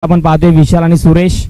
आपण पाहतोय विशाल आणि सुरेश.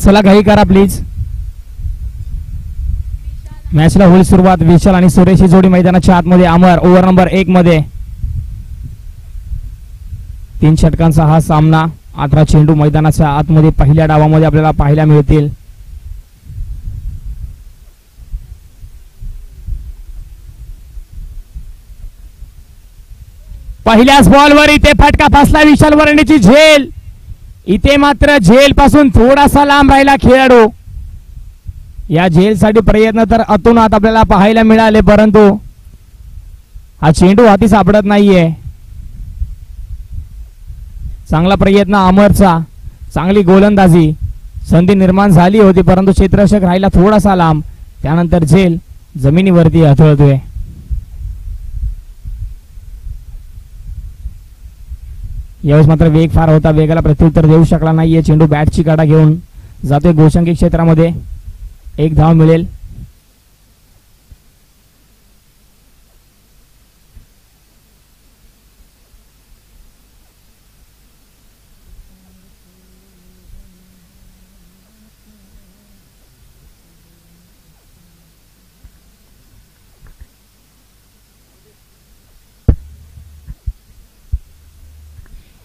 चला घाई करा प्लीज. मॅचला होईल सुरुवात. विशाल आणि सुरेश ही जोडी मैदानाच्या आतमध्ये. अमर ओव्हर नंबर 1 मध्ये 3 षटकांचा हा सामना. 18 चेंडू मैदानाच्या आतमध्ये पहिल्या डावामध्ये आपल्याला पाहायला मिळतील. पहिल्याच बॉलवर इथे फटका फसला विशाल वर्णेची झेल. इथे मात्र झेल पासून थोडासा लांब राहिला खेळाडू. या झेलसाठी प्रयत्न तर अतोनात आपल्याला पाहायला मिळाले, परंतु हा चेंडू हाती सापडत नाहीये. चांगला प्रयत्न अमरचा, चांगली गोलंदाजी, संधी निर्माण झाली होती परंतु क्षेत्ररक्षक राहिला थोडासा लांब. त्यानंतर झेल जमिनीवरती आदळतोय. यावेळेस मात्र वेग फार होता, वेगाला प्रत्युत्तर देऊ शकला नाहीये. चेंडू बॅटची काढा घेऊन जातोय गोशंकी क्षेत्रामध्ये. 1 धाव मिळेल.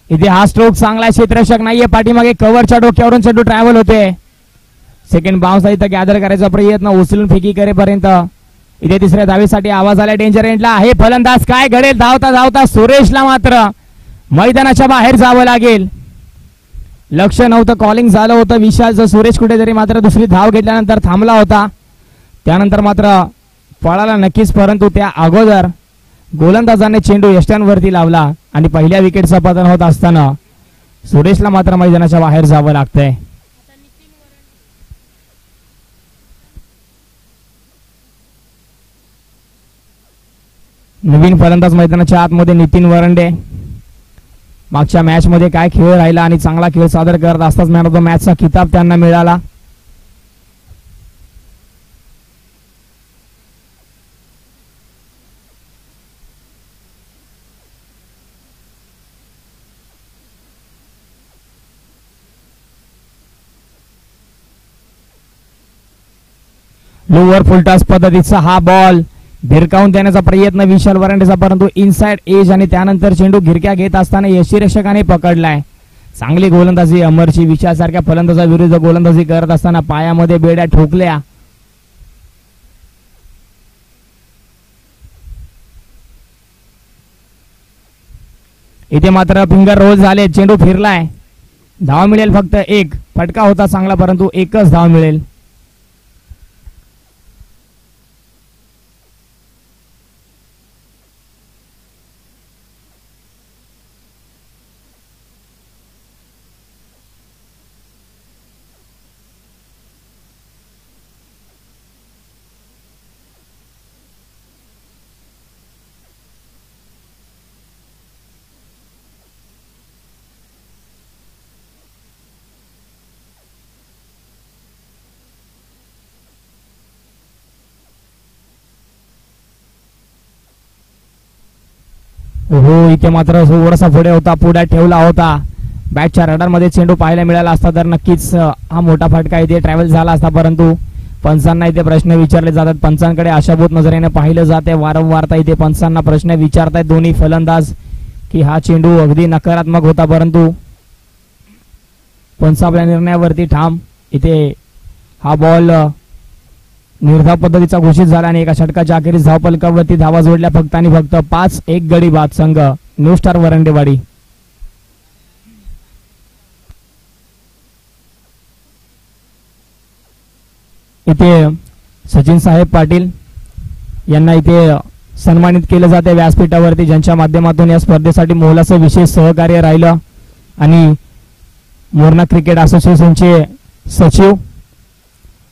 इथे हा स्ट्रोक चांगला. क्षेत्ररक्षक नाहीये पाठीमागे. कव्हरच्या डोक्यावरून चेंडू ट्रॅव्हल होते. सेकंड बाउन्स इथं गॅदर करायचा प्रयत्न, उचलून फेकी करेपर्यंत. इथे तिसऱ्या धावेसाठी आवाज आला डेंजर एंडला. आहे फलंदाज, काय घडेल. धावता धावता सुरेशला मात्र मैदानाच्या बाहेर जावं लागेल. लक्ष नव्हतं, कॉलिंग झालं होतं विशालचं. सुरेश कुठेतरी मात्र दुसरी धाव घेतल्यानंतर थांबला होता. त्यानंतर मात्र पळाला नक्कीच, परंतु त्या अगोदर गोलंदाजाने चेंडू यष्ट्यांवरती लावला आणि पहिल्या विकेटचं पतन होत असताना सुरेशला मात्र मैदानाच्या बाहेर जावं लागतंय. नवीन फलंदाज मैदानाच्या आतमध्ये नितीन वरंडे. मागच्या मॅच मध्ये काय खेळ राहिला आणि चांगला खेळ सादर करत असताच मॅन ऑफ द मॅचचा किताब त्यांना मिळाला. लोअर फुलटॉस पद्धतीचा हा बॉल भिरकावून देण्याचा प्रयत्न विशाल वरांडेचा, परंतु इनसाइड एज आणि त्यानंतर चेंडू गिरक्या घेत असताना यष्टीरक्षकाने पकडलाय. चांगली गोलंदाजी अमरची. विशाल सारख्या फलंदाजाविरुद्ध गोलंदाजी करत असताना पायामध्ये बेड्या ठोकल्या. इथे मात्र फिंगर रोल झाले. चेंडू फिरलाय. धाव मिळेल फक्त 1. फटका होता चांगला परंतु 1च धाव मिळेल. हो इथे मात्र थोडासा पुढे होता, पुढे ठेवला होता. बॅटच्या रडारमध्ये चेंडू पाहायला मिळाला असता तर नक्कीच हा मोठा फटका इथे ट्रॅव्हल झाला असता, परंतु पंचांना इथे प्रश्न विचारले जातात. पंचांकडे आशाभूत नजरेने पाहिलं जाते. वारंवार इथे पंचांना प्रश्न विचारतायत दोन्ही फलंदाज की हा चेंडू अगदी नकारात्मक होता, परंतु पंच आपल्या निर्णयावरती ठाम. इथे हा बॉल निर्धाव पद्धतीचा घोषित झाला आणि एका षटकाच्या अखेरीस धावपलकावरती धावा जोडल्या फक्त आणि फक्त 5-1 गडी बाद संघ न्यू स्टार वरंडेवाडी. इथे सचिन साहेब पाटील यांना इथे सन्मानित केलं जाते व्यासपीठावरती, ज्यांच्या माध्यमातून या स्पर्धेसाठी मोलाचं विशेष सहकार्य राहिलं. आणि मोरणा क्रिकेट असोसिएशनचे सचिव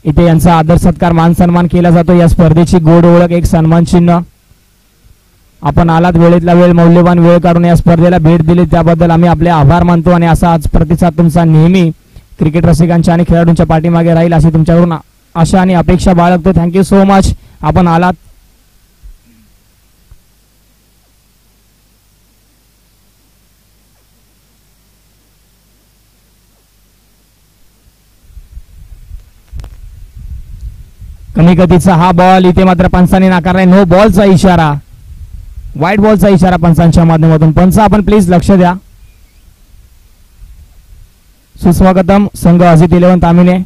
इथे यांचा आदर सत्कार मान सन्मान केला जातो. या स्पर्धेची गोड ओळख एक सन्मान चिन्ह. आपण आलात वेळेतला वेळ, मौल्यवान वेळ काढून या स्पर्धेला भेट दिली त्याबद्दल आम्ही आपले आभार मानतो आणि असा आज प्रतिसाद तुमचा नेहमी क्रिकेट रसिकांच्या आणि खेळाडूंच्या पाठीमागे राहील अशी तुमच्याकडून आशा आणि अपेक्षा बाळगतो. थँक्यू सो मच आपण आलात. कमी गतीचा हा बॉल इथे मात्र पंचांनी नाकारलाय. नो बॉलचा इशारा, व्हाईट बॉलचा इशारा पंचांच्या माध्यमातून. पंच आपण प्लीज लक्ष द्या. सुस्वागतम संघ अजित 11 तामिने.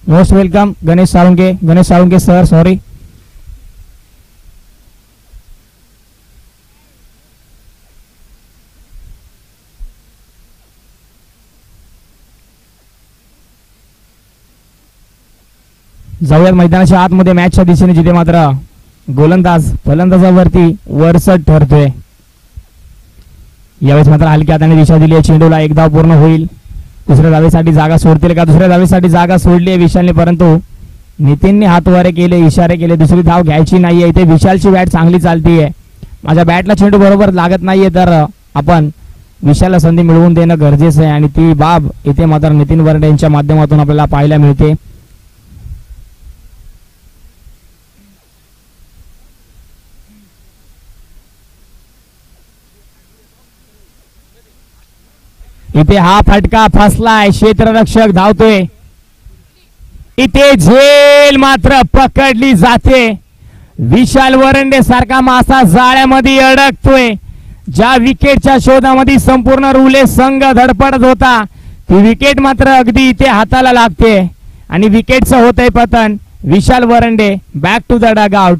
Most welcome Ganesh Salunke sir, sorry. जाऊयात मैदानाच्या आतमध्ये मॅचच्या दिशेने, जिथे मात्र गोलंदाज फलंदाजावरती वरचढ ठरतोय. यावेळेस मात्र हलक्या हाताने दिशा दिली आहे चेंडूला. एक धाव पूर्ण होईल. दुसऱ्या धावेसाठी जागा सोडतील का? दुसऱ्या धावेसाठी जागा सोडली आहे विशालने, परंतु नितीनने हातवारे केले, इशारे केले. दुसरी धाव घ्यायची नाहीये. इथे विशालची बॅट चांगली चालतीये. माझ्या बॅटला चेंडू बरोबर लागत नाहीये, तर आपण विशालला संधी मिळवून देणं गरजेचं आहे आणि ती बाब इथे मात्र नितीन वरडे यांच्या माध्यमातून आपल्याला पाहायला मिळते. इथे हा फटका फसलाय. क्षेत्ररक्षक धावतोय. इथे झेल मात्र पकडली जाते. विशाल वरंडे सारखा मासा जाळ्यामध्ये अडकतोय. ज्या विकेटच्या शोधामध्ये संपूर्ण रुले संघ धडपडत होता, ती विकेट मात्र अगदी इथे हाताला लागते आणि विकेटचं होतंय पतन. Vishal Warande back to the dugout.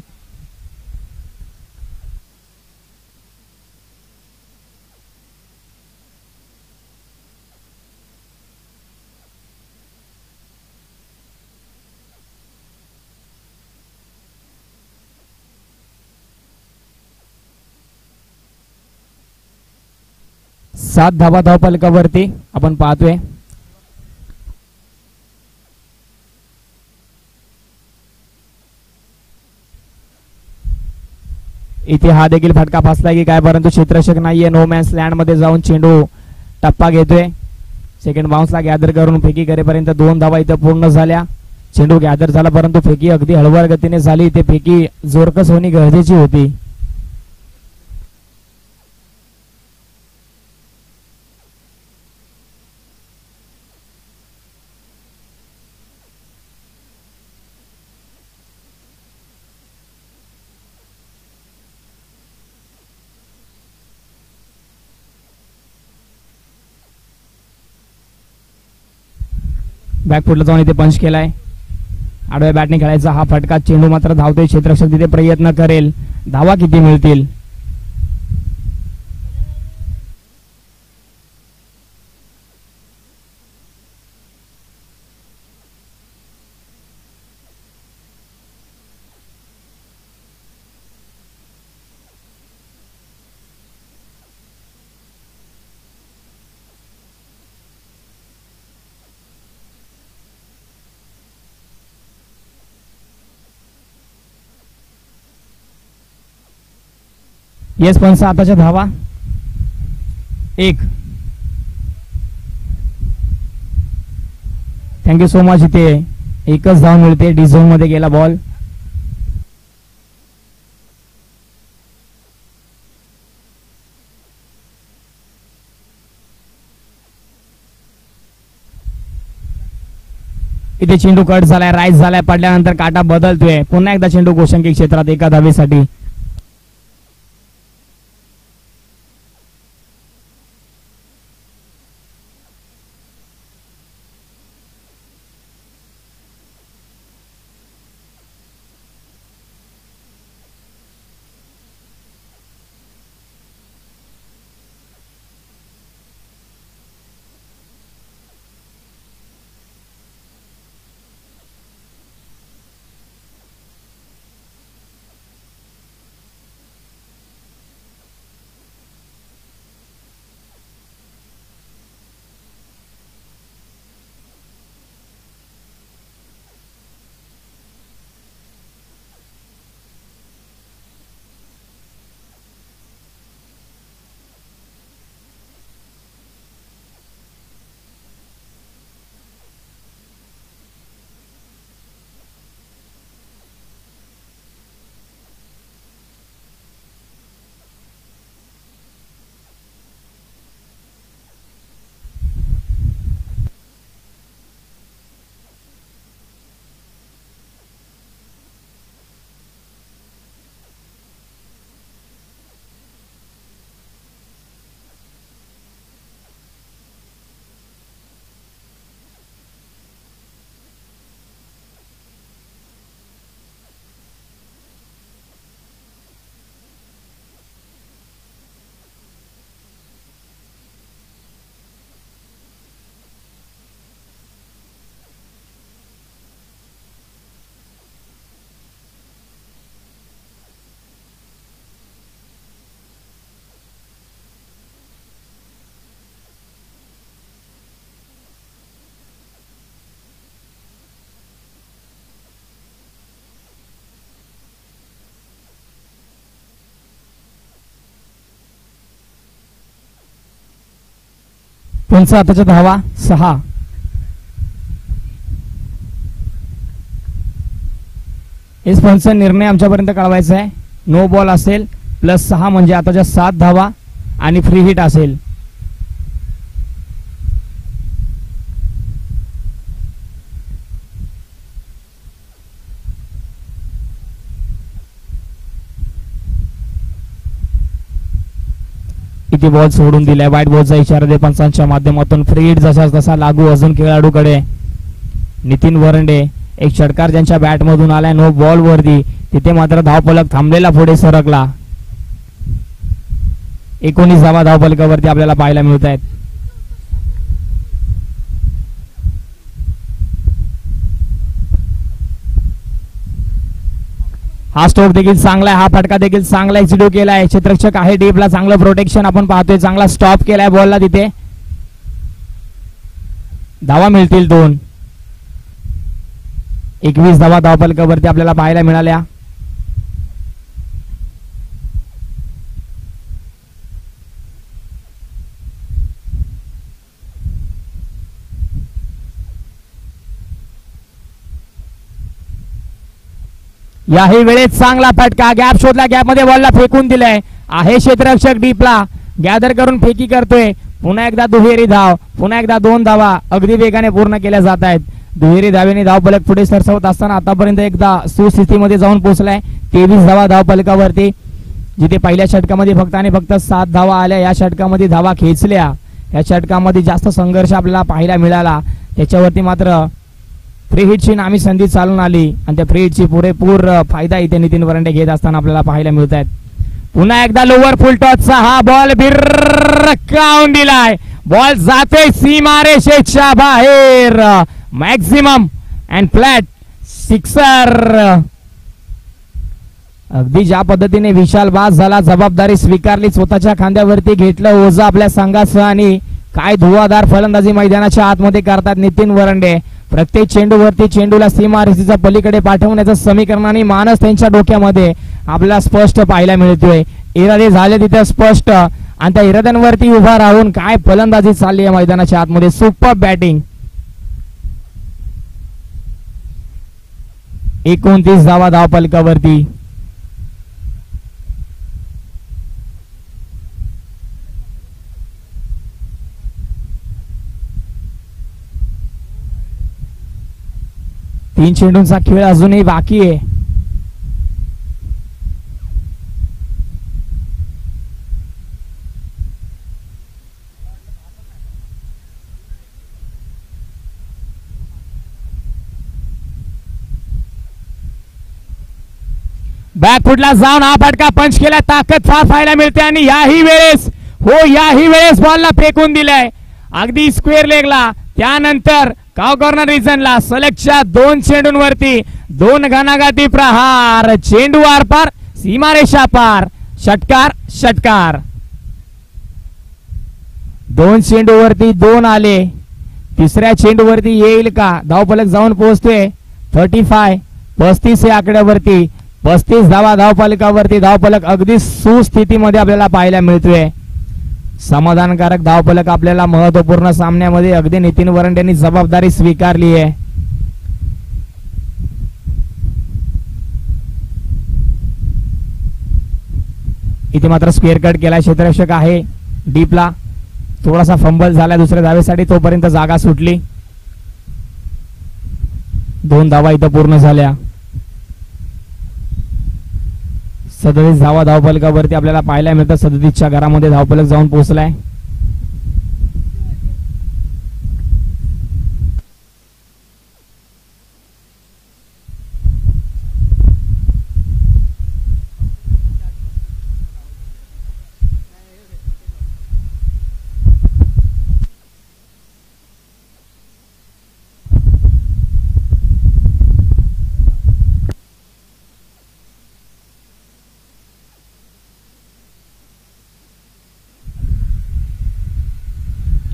सात धावा धावपलकावरती आपण पाहतोय. इथे हा देखील फटका फसलाय की काय, परंतु क्षेत्ररक्षक नाहीये. नो मॅन्स लँड मध्ये जाऊन चेंडू टप्पा घेतोय. सेकंड बाउन्सला गॅदर करून फेकी करेपर्यंत 2 धावा इथे पूर्ण झाल्या. चेंडू गॅदर झाला, परंतु फेकी अगदी हळूवार गतीने झाली. इथे फेकी जोरकस होणे गरजेची होती. बॅकफुटला जाऊन इथे पंच केलाय. आडव्या बॅटने खेळायचा हा फटका. चेंडू मात्र धावतोय. क्षेत्ररक्षक तिथे प्रयत्न करेल. धावा किती मिळतील? येस पंच. आताच्या धावा 1. Thank you so much. इथे एकच धाव मिळते. डी झोन मध्ये गेला बॉल. इथे चेंडू कट झालाय, राईस झालाय, पडल्यानंतर काटा बदलतोय. पुन्हा एकदा चेंडू गोशंकी क्षेत्रात एका धावेसाठी. पंच आताच्या धावा 6. इस पंच निर्णय आमच्यापर्यंत कळवायचा आहे. नो बॉल असेल +6 म्हणजे आताच्या 7 धावा आणि फ्री हिट असेल. इथे बॉल सोडून दिलाय. वाईट बॉलचा इशारा दे पंचांच्या माध्यमातून. फ्री हिट जसा तसा लागू अजून खेळाडूकडे. नितीन वरंडे एक षटकार ज्यांच्या बॅट मधून आलाय नो बॉल वरती. तिथे मात्र धावफलक थांबलेला पुढे सरकला. 19 धावा धावफलकावरती आपल्याला पाहायला मिळत आहेत. हा स्ट्रोक देखील चांगला आहे. हा फटका देखील चांगला एक्झिक्यूट केलाय. क्षेत्ररक्षक आहे डीपला. चांगलं प्रोटेक्शन आपण पाहतोय. चांगला स्टॉप केलाय बॉलला. तिथे धावा मिळतील 2. 21 धावा धावफलकावरती आपल्याला पाहायला मिळाल्या. याही वेळेत चांगला फटका. गॅप शोधला. गॅप मध्ये बॉलला फेकून दिलाय. आहे क्षेत्ररक्षक डीपला. गॅदर करून फेकी करतोय. पुन्हा एकदा दुहेरी धाव. पुन्हा एकदा 2 धावा अगदी वेगाने पूर्ण केल्या जात आहेत. दुहेरी धावेने धावफलक पुढे सरसवत असताना आतापर्यंत एकदा सुस्थितीमध्ये जाऊन पोहोचलाय. 23 धावा धावफलकावरती. जिथे पहिल्या षटकामध्ये फक्त आणि फक्त 7 धावा आल्या. या षटकामध्ये धावा खेचल्या. या षटकामध्ये जास्त संघर्ष आपल्याला पाहायला मिळाला. त्याच्यावरती मात्र फ्री हिटची नामी संधी चालून आली आणि त्या फ्री हिटची पुरेपूर फायदा इथे नितीन वरंडे घेत असताना आपल्याला पाहायला मिळत आहेत. पुन्हा एकदा लोअर फुल टॉसचा हा बॉल भिरकावून दिलाय. बॉल जाते सीमारेषेच्या बाहेर. Maximum and flat sixer. अगदी ज्या पद्धतीने विशाल बास झाला. जबाबदारी स्वीकारली. स्वतःच्या खांद्यावरती घेतलं ओझं आपल्या संघासह आणि काय धुवाधार फलंदाजी मैदानाच्या आतमध्ये करतात नितीन वरंडे. प्रत्येक चेंडूवरती चेंडूला सीमारेषेच्या पलीकडे पाठवण्याचं समीकरण आणि मानस त्यांच्या डोक्यामध्ये आपल्याला स्पष्ट पाहायला मिळतोय. इरादे झाले तिथे स्पष्ट आणि त्या इराद्यांवरती उभा राहून काय फलंदाजी चालली आहे मैदानाच्या आतमध्ये. Super batting. 29 धावा धावफलकावरती. तीन चेंडूंचा खेळ अजूनही बाकी आहे. बॅकफुटला जाऊन हा फटका पंच केला. ताकद फार पाहायला मिळते आणि याही वेळेस बॉलला फेकून दिलाय अगदी स्क्वेअर लेगला. त्यानंतर काव कॉर्नर रिजनला सलगच्या 2 चेंडूंवरती 2 घणाघाती प्रहार. चेंडू आरपार सीमारेषा पार. षटकार 2 चेंडूवरती 2 आले. तिसऱ्या चेंडूवरती येईल का? धावफलक जाऊन पोहोचतोय 35 या आकड्यावरती. 35 धावा धावफलकावरती. धावफलक अगदी सुस्थितीमध्ये आपल्याला पाहायला मिळतोय. समाधानकारक धावफलक आपल्याला महत्वपूर्ण सामन्यामध्ये अगदी नितीन वरंड यांनी जबाबदारी स्वीकारली आहे. इथे मात्र स्क्वेअर कट केला. क्षेत्ररक्षक आहे डीपला. थोडासा फंबल झाला दुसऱ्या धावेसाठी. तोपर्यंत जागा सुटली. 2 धावा इथं पूर्ण झाल्या. 37 धावा धावफलकावरती आपल्याला पाहायला मिळतं. 37च्या घरामध्ये धावफलक जाऊन पोहोचलाय.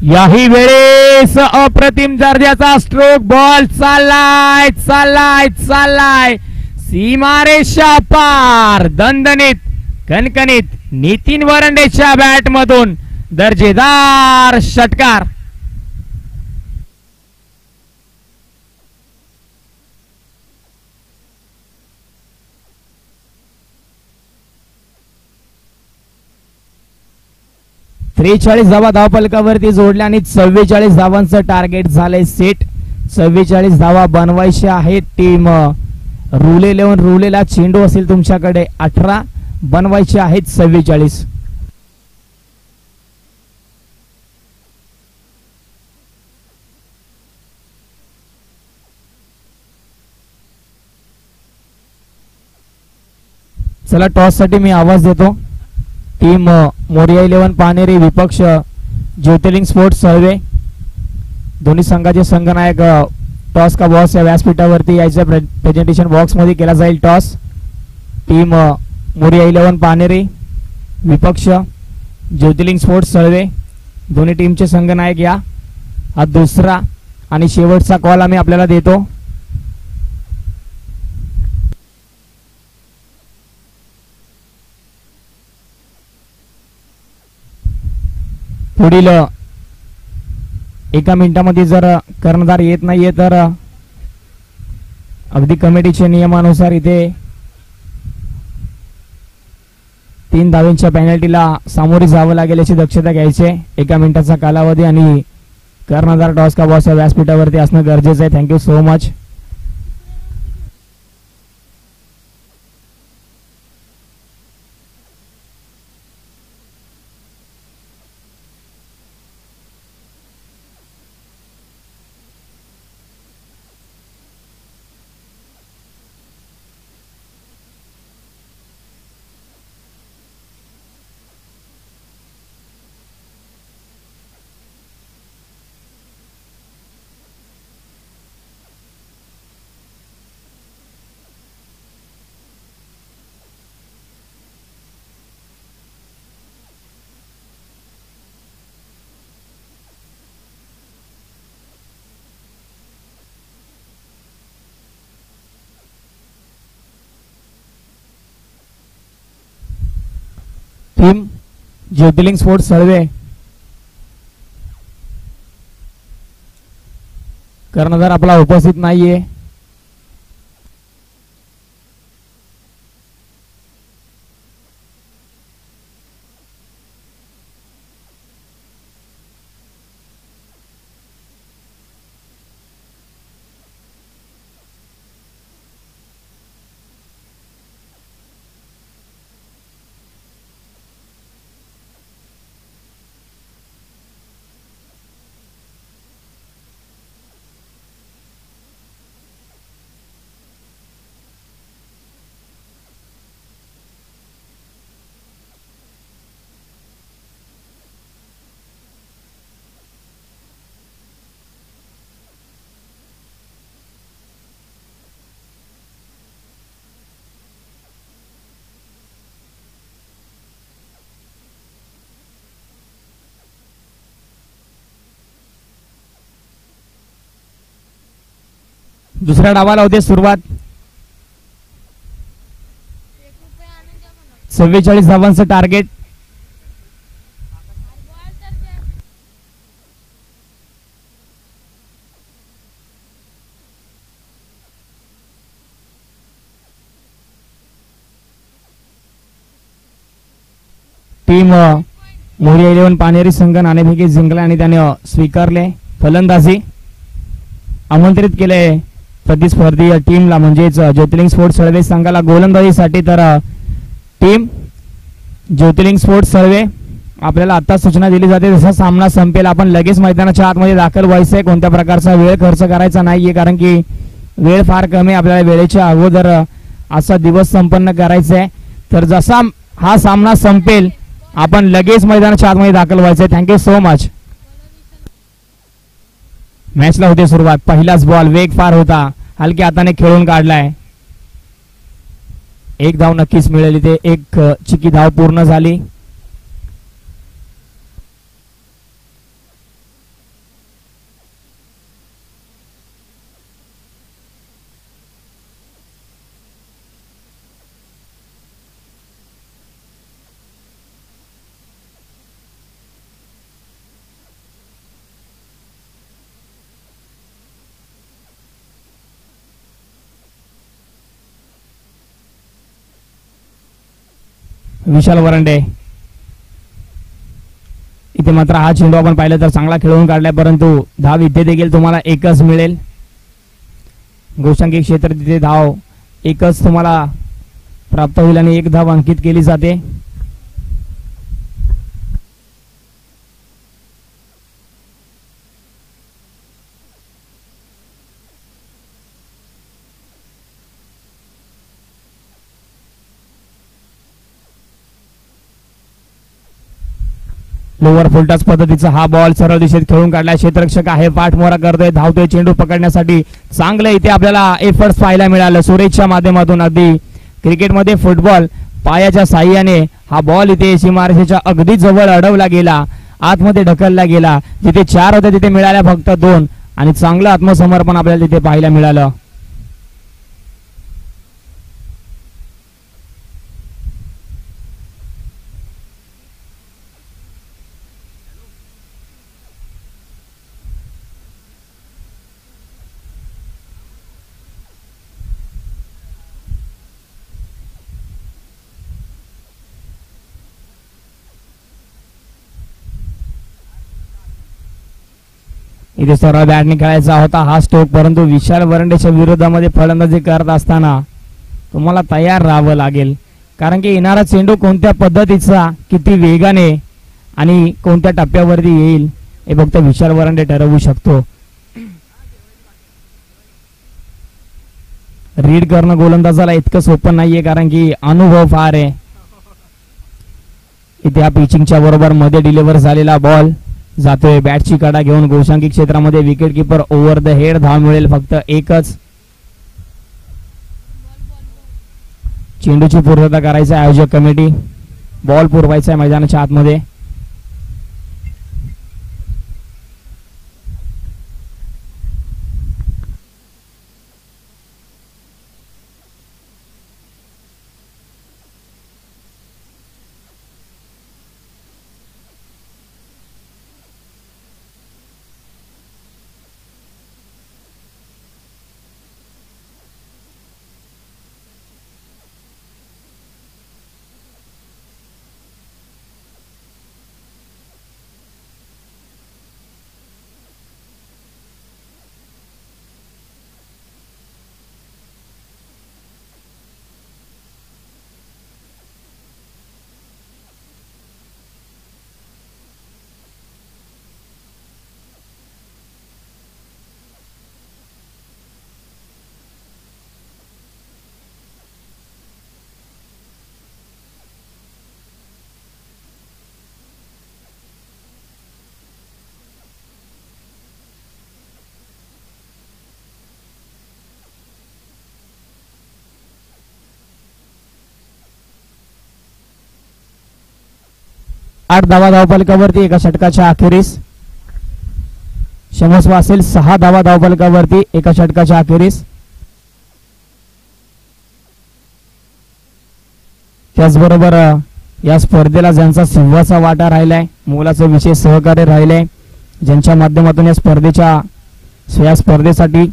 याही वेळेस अप्रतिम दर्जाचा स्ट्रोक बॉल चाललाय सीमारेषा पार. दणदणीत कणकणीत नितीन वरंडेच्या बॅट मधून दर्जेदार षटकार. त्रेचाळीस धावा धावफलकावरती जोडल्या आणि 44 धावांचं टार्गेट झालंय सेट. 44 धावा बनवायच्या आहेत. टीम रूल 11 रूलेला चेंडू असेल तुमच्याकडे 18 बनवायचे आहेत 44. चला टॉस साठी मी आवाज देतो. टीम मोरिया 11 पानेरी विपक्ष ज्योतिर्लिंग स्पोर्ट्स सर्वे. दोन्ही संघाचे संघनायक टॉस का बॉस या व्यासपीठावरती यायच्या प्रेझेंटेशन बॉक्स मध्ये केला जाईल टॉस. टीम मोरिया 11 पानेरी विपक्ष ज्योतिर्लिंग स्पोर्ट्स सर्वे. दोन्ही टीमचे संघनायक या. हा दुसरा आणि शेवटचा कॉल आम्ही आपल्याला देतो. पुढील 1 मिनिटामध्ये जर कर्णधार येत नाहीये तर अगदी कमिटीच्या नियमानुसार इथे 3 धावांच्या पेनल्टीला सामोरे जावं लागेल याची दक्षता घ्यायची. 1 मिनिटाचा कालावधी आणि कर्णधार टॉस का बॉस या व्यासपीठावरती असणं गरजेचं आहे. Thank you so much. टीम ज्योतिर्लिंग स्पोर्ट्स सर्वे कर्णधार आपला उपस्थित नाहीये. दुसऱ्या डावाला होते सुरुवात. 44 धावांचं टार्गेट. टीम मोरिया 11 पानेरी संघ नाणेफेकी जिंकला आणि त्याने स्वीकारले फलंदाजी. आमंत्रित केले प्रतिस्पर्धी टीमला म्हणजेच ज्योतिर्लिंग स्पोर्ट्स सळवे संघाला गोलंदाजीसाठी. तर टीम ज्योतिर्लिंग स्पोर्ट्स सळवे आपल्याला आता सूचना दिली जाते जसा सामना संपेल आपण लगेच मैदानाच्या आतमध्ये दाखल व्हायचंय. कोणत्या प्रकारचा वेळ खर्च करायचा नाहीये कारण की वेळ फार कमी. आपल्याला वेळेच्या अगोदर असा दिवस संपन्न करायचा आहे. तर जसा हा सामना संपेल आपण लगेच मैदानाच्या आतमध्ये दाखल व्हायचंय. Thank you so much. मॅचला होते सुरुवात. पहिलाच बॉल वेग फार होता, हलक्या हाताने खेळून काढलाय. एक धाव नक्कीच मिळाली. ते एक चिकी धाव पूर्ण झाली. विशाल वरंडे इथे मात्र हा चेंडू आपण पाहिलं तर चांगला खेळून काढलाय परंतु धाव इथे देखील तुम्हाला एकच मिळेल. गोशांकी क्षेत्र तिथे धाव एकच तुम्हाला प्राप्त होईल आणि एक धाव अंकित केली जाते. लोअर फुलटच पद्धतीचा हा बॉल सरळ दिशेत खेळून काढला. क्षेत्ररक्षक आहे पाठमोरा करतोय, धावतोय चेंडू पकडण्यासाठी. चांगलं इथे आपल्याला एफर्ट्स पाहायला मिळालं सुरेशच्या माध्यमातून. अगदी क्रिकेटमध्ये फुटबॉल पायाच्या साह्याने हा बॉल इथे सीमारेषेच्या अगदी जवळ अडवला गेला, आतमध्ये ढकलला गेला. जिथे 4 होते तिथे मिळाल्या फक्त 2 आणि चांगलं आत्मसमर्पण आपल्याला तिथे पाहायला मिळालं. इथे सरळ बॅटने खेळायचा होता हा स्ट्रोक परंतु विशाल वरंडेच्या विरोधामध्ये फलंदाजी करत असताना तुम्हाला तयार राहावं लागेल कारण की येणारा चेंडू कोणत्या पद्धतीचा किती वेगाने आणि कोणत्या टप्प्यावरती येईल हे फक्त विशाल वरंडे ठरवू शकतो. रीड करणं गोलंदाजाला इतकं सोपं नाहीये कारण की अनुभव फार आहे. इथे हा पिचिंगच्या बरोबर मध्ये डिलिव्हर झालेला बॉल जातोय बॅटची कडा घेऊन गोशांकी क्षेत्रामध्ये. Wicket keeper over the head, धाव मिळेल फक्त एकच. चेंडूची पूर्तता करायची आयोजक कमिटी, बॉल पुरवायचा आहे मैदानाच्या आतमध्ये. आठ धावा धावफलकावरती एका षटकाच्या अखेरीस. क्षमस्व असेल 6 धावा धावफलकावरती एका षटकाच्या अखेरीस. त्याचबरोबर या स्पर्धेला ज्यांचा सिंहाचा वाटा राहिलाय, मोलाचं विशेष सहकार्य राहिलंय, ज्यांच्या माध्यमातून या स्पर्धेसाठी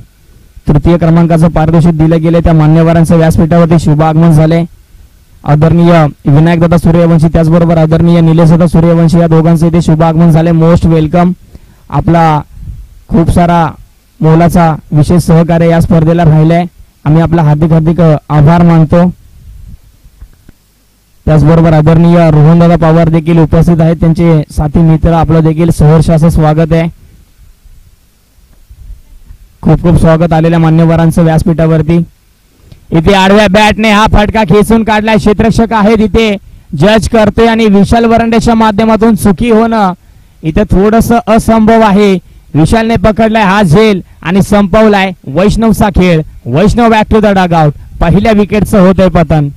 तृतीय क्रमांकाचं पारितोषिक दिलं गेले, त्या मान्यवरांचं व्यासपीठावरती शुभ आगमन झाले. आदरणीय विनायकदादा सूर्यवंशी त्याचबरोबर आदरणीय निलेशदादा सूर्यवंशी या दोघांचे इथे शुभ आगमन झाले. Most welcome. आपला खूप सारा मोलाचा विशेष सहकार्य या स्पर्धेला राहिलाय. आम्ही आपला हार्दिक हार्दिक आभार मानतो. त्याचबरोबर आदरणीय रोहनदादा पवार देखील उपस्थित आहेत, त्यांचे साथी मित्र, आपलं देखील सहर्ष असं स्वागत आहे. खूप खूप स्वागत आलेल्या मान्यवरांचं व्यासपीठावरती. इथे आडव्या बॅटने हा फटका खेचून काढलाय. क्षेत्ररक्षक आहेत इथे, जज करतोय आणि विशाल वरंडेच्या माध्यमातून चुकी होणं इथे थोडस असंभव आहे. विशालने पकडलाय हा झेल आणि संपवलाय वैष्णवचा खेळ. Vaishnav back to the dugout. पहिल्या विकेटचं होतंय पतन.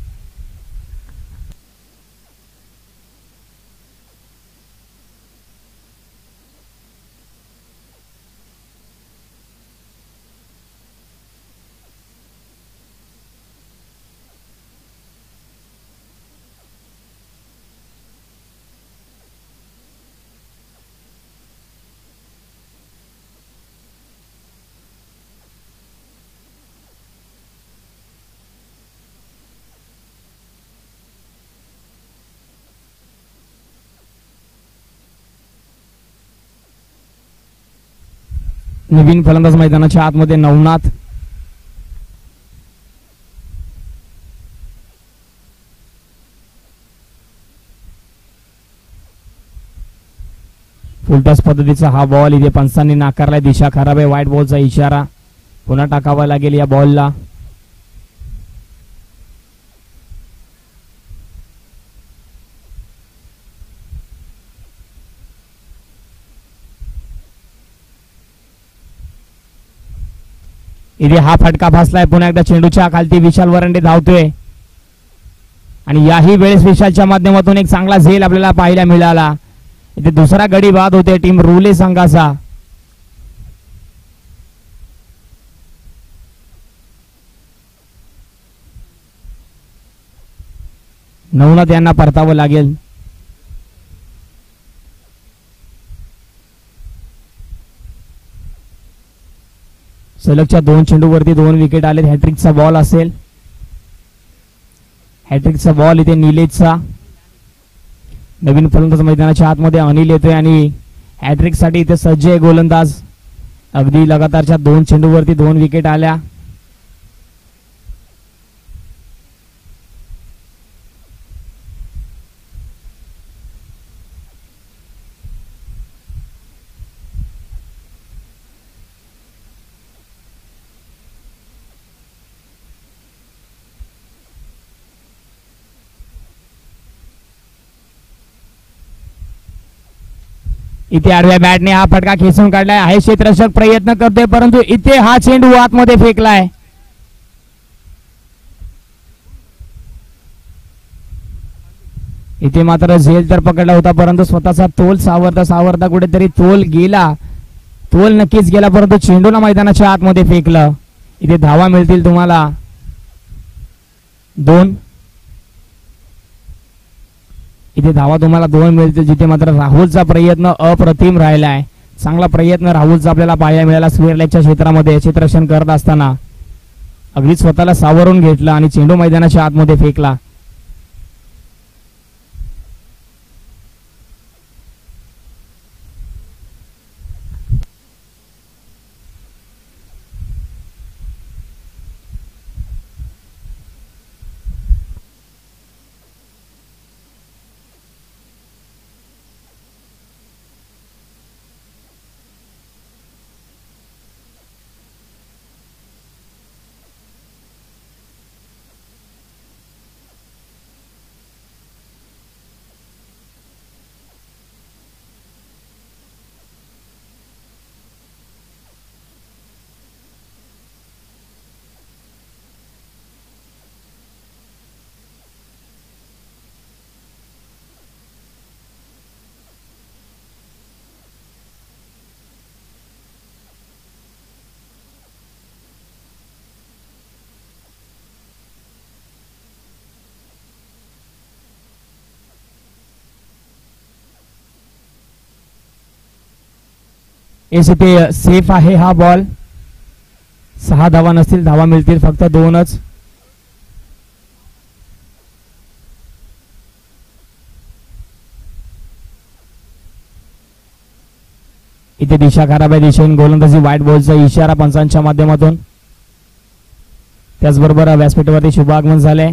नवीन फलंदाज मैदानाच्या आतमध्ये नवनाथ. फुलटॉस पद्धतीचा हा बॉल इथे पंचांनी नाकारलाय. दिशा खराब आहे. व्हाईट बॉलचा इशारा पुन्हा टाकावा लागेल या बॉलला. इथे हा फटका फासलाय. पुन्हा एकदा चेंडूच्या खालती विशाल वरंडे धावतोय आणि याही वेळेस विशालच्या माध्यमातून एक चांगला झेल आपल्याला पाहायला मिळाला. इथे दुसरा गडी बाद होते टीम रुले संघाचा. नवनाथ यांना परतावं लागेल. सलगच्या 2 चेंडूवरती 2 विकेट आले. हॅट्रिकचा बॉल असेल. हॅट्रिकचा बॉल इथे निलेशचा. नवीन फलंदाज मैदानाच्या आतमध्ये अनिल येतोय आणि हॅट्रिक साठी इथे सज्ज आहे गोलंदाज. अगदी लगातारच्या 2 चेंडूवरती 2 विकेट आल्या. इथे आडव्या बॅटने हा फटका खेचून काढलाय. आहे क्षेत्ररक्षक प्रयत्न करतोय, परंतु इथे हा चेंडू आतमध्ये फेकलाय. इथे मात्र झेल तर पकडला होता, परंतु स्वतःचा तोल सावरता कुठेतरी तोल गेला. तोल नक्कीच गेला, परंतु चेंडूला मैदानाच्या आतमध्ये फेकलं. इथे धावा मिळतील तुम्हाला 2. इथे धावा तुम्हाला 2 मिळतील, जिथे मात्र राहुलचा प्रयत्न अप्रतिम राहिलाय. चांगला प्रयत्न राहुलचा आपल्याला पाहायला मिळाला. स्क्वेअर लेगच्या क्षेत्रामध्ये क्षेत्ररक्षण करत असताना अगदी स्वतःला सावरून घेतला आणि चेंडू मैदानाच्या आतमध्ये फेकला. एस इथे सेफ आहे हा बॉल. 6 धावा नसतील, धावा मिळतील फक्त 2च. इथे दिशा खराब आहे, दिशेने गोलंदाजी व्हाईट बॉलचा इशारा पंचांच्या माध्यमातून. त्याचबरोबर व्यासपीठावरती शुभ आगमन झाले.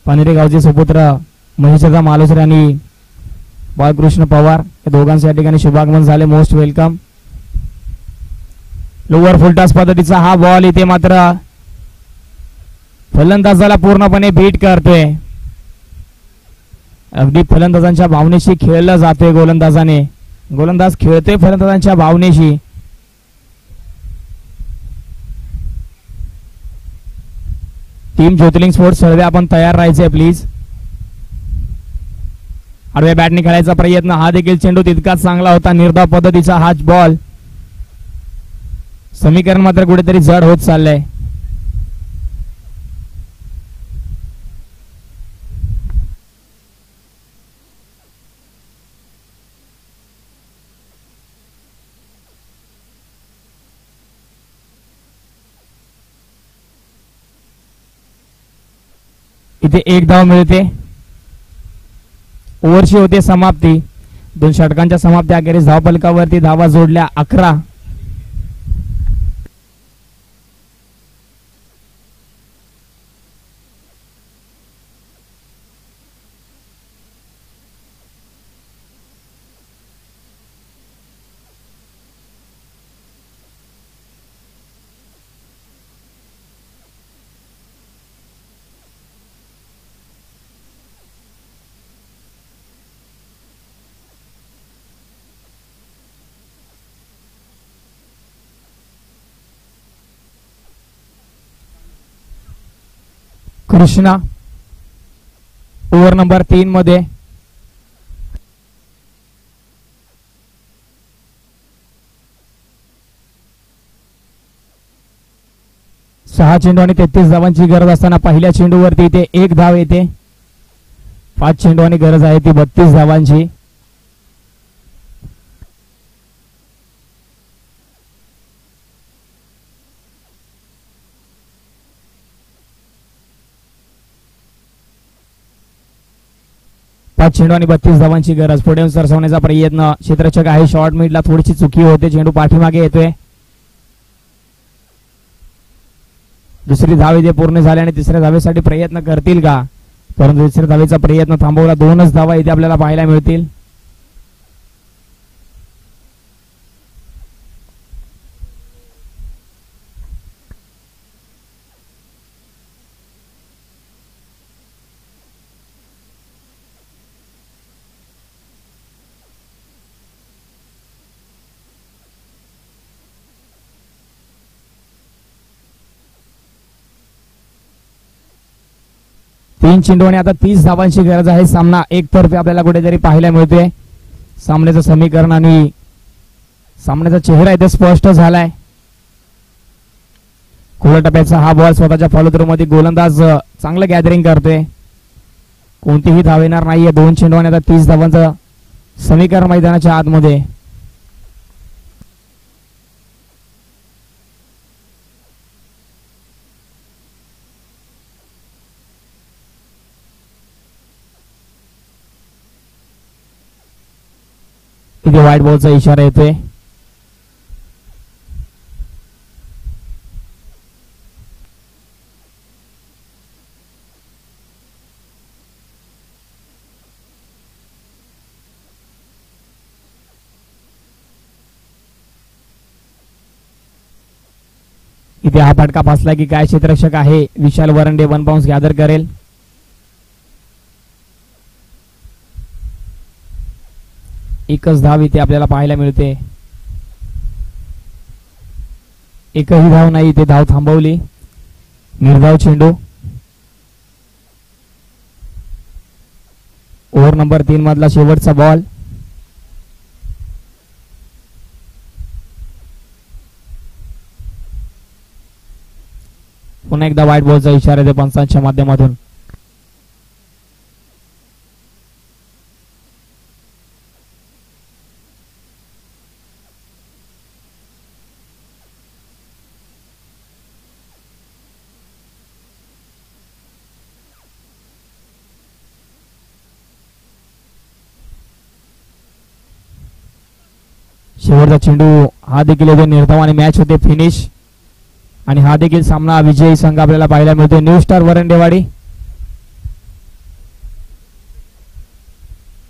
पानेरे गावचे सुपुत्र महेशदा मालुसरे आणि बाळकृष्ण पवार या दोघांचे या ठिकाणी शुभागमन झाले. Most welcome. लोअर फुलटॉस पद्धतीचा हा बॉल इथे मात्र फलंदाजाला पूर्णपणे बीट करतोय. अगदी फलंदाजांच्या भावनेशी खेळलं जातोय गोलंदाजाने. गोलंदाज खेळतोय फलंदाजांच्या भावनेशी. टीम ज्योतिर्लिंग स्पोर्ट्स सर्वे आपण तयार राहायचे प्लीज. आडव्या बॅटने खेळायचा प्रयत्न, हा देखील चेंडू तितकाच चांगला होता. निर्धाव पद्धतीचा हा बॉल. समीकरण मात्र कुठेतरी जड होत चाललंय. इथे 1 धाव मिळते. ओव्हरची होते समाप्ती. 2 षटकांच्या समाप्ती अखेरीस धावफलकावरती धावा जोडल्या 11. कृष्णा ओव्हर नंबर 3 मध्ये 6 चेंडू आणि 33 धावांची गरज असताना पहिल्या चेंडूवरती इथे 1 धाव येते. 5 चेंडू आणि गरज आहे ती 32 धावांची. चेंडू आणि 32 धावांची गरज. पुढे सरसवण्याचा प्रयत्न, क्षेत्ररक्षक आहे शॉर्ट मिडला, थोडीशी चुकी होते. चेंडू पाठीमागे येतोय. दुसरी धाव इथे पूर्ण झाली आणि तिसऱ्या धावेसाठी प्रयत्न करतील का, परंतु तिसऱ्या धावेचा प्रयत्न थांबवला. 2च धावा इथे आपल्याला पाहायला मिळतील. तीन चेंडू आणि आता 30 धावांची गरज आहे. सामना एकतर्फी आपल्याला कुठेतरी पाहायला मिळतोय. सामन्याचं समीकरण आणि सामन्याचा चेहरा इथे स्पष्ट झालाय. खोल टप्प्याचा हा बॉल स्वतःच्या फॉलो थ्रू मध्ये गोलंदाज चांगलं गॅदरिंग करतोय. कोणतीही धाव येणार नाहीये. 2 चेंडू आणि आता 30 धावांचं समीकरण मैदानाच्या आतमध्ये. इथे व्हाईट बॉलचा इशारा येतोय. इथे हा फटका फसला की काय क्षेत्ररक्षक आहे विशाल वरंडे 1 बाउन्स गॅदर करेल. एकच धाव इथे आपल्याला पाहायला मिळते. एकही धाव नाही. इथे धाव थांबवली. निर्धाव चेंडू. ओव्हर नंबर 3 मधला शेवटचा बॉल. पुन्हा एकदा व्हाईट बॉलचा इशारा आहे पंचांच्या माध्यमातून. शेवटचा चेंडू हा देखील येतो निर्धाव आणि मॅच होते फिनिश. आणि हा देखील सामना विजयी संघ आपल्याला पाहायला मिळतो न्यू स्टार वरंडेवाडी.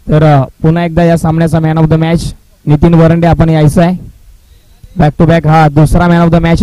तर पुन्हा एकदा या सामन्याचा man of the match Nitin Warande आपण यायचा आहे. बॅक टू बॅक हा दुसरा मॅन ऑफ द मॅच